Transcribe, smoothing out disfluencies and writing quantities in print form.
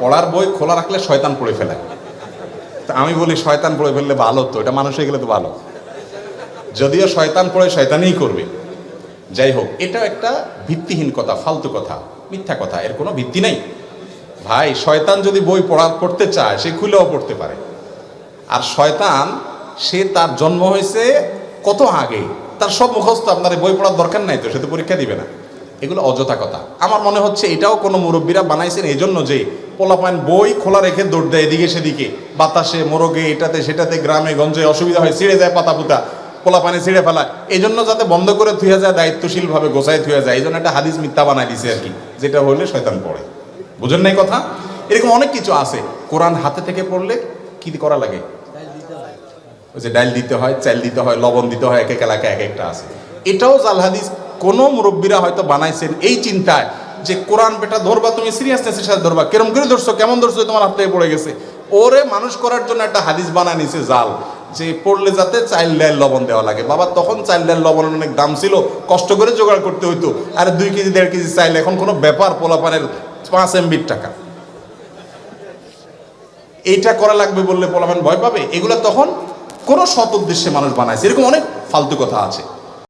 পড়ার বই খোলা রাখলে শয়তান পড়ে ফেলে। তা আমি বলি শয়তান পড়ে ফেললে ভালো, তো এটা মানুষ হয়ে গেলে তো ভালো, যদিও শয়তান পড়ে শয়তানই করবে। যাই হোক, এটা একটা ভিত্তিহীন কথা, ফালতু কথা, মিথ্যা কথা, এর কোনো ভিত্তি নেই ভাই। শয়তান যদি বই পড়তে চায় সে খুলেও পড়তে পারে। আর শয়তান সে তার জন্ম হয়েছে কত আগে, তার সব মুখস্থ, আপনার বই পড়ার দরকার নাই তো, সে তো পরীক্ষা দিবে না। এগুলো অযথা কথা। আমার মনে হচ্ছে এটাও কোনো মুরব্বীরা বানাইছেন এই জন্য যে পোলাপান বই খোলা রেখে দৌড় দেয় এদিকে সেদিকে, বাতাসে মোরগে এটাতে সেটাতে, গ্রামে গঞ্জে অসুবিধা হয়, ছিঁড়ে যায় পাতা পুতা, পোলাপানে ছিঁড়ে ফেলায়, এই জন্য যাতে বন্ধ করে থুয়ে যায়, দায়িত্বশীল ভাবে গোছায় থুয়ে যায়, এই জন্য একটা হাদিস মিথ্যা বানাই দিছে আর কি, যেটা হলে শয়তান পড়ে। বুঝেন নাই কথা? এরকম অনেক কিছু আছে। কোরআন হাতে থেকে পড়লে কি করা লাগে? ওই যে ডাল দিতে হয়, চাল দিতে হয়, লবণ দিতে হয়, এক এক এলাকায় এক একটা আছে। এটাও জাল হাদিস। কোন মুরব্বীরা হয়তো বানাইছেন এই চিন্তায় যে কোরআন বেটা ধরবা তুমি সিরিয়াসনেসের সাথে ধরবা, কেরম করে ধরছো, কেমন ধরছো, তোমার হাত থেকে পড়ে গেছে, ওরে মানুষ করার জন্য একটা হাদিস বানায় নিছে জাল, যে পড়লে যাতে চাল ডাল লবণ দেওয়া লাগে। বাবা তখন চাল ডাল লবণের অনেক দাম ছিল, কষ্ট করে জোগাড় করতে হইতো। আর 2 কেজি 1.5 কেজি চাইল এখন কোনো ব্যাপার, পোলাপানের 5 MB টাকা, এইটা করা লাগবে বললে পোলাপান ভয় পাবে। এগুলো তখন কোনো সৎ উদ্দেশ্যে মানুষ বানাইছে। এরকম অনেক ফালতু কথা আছে।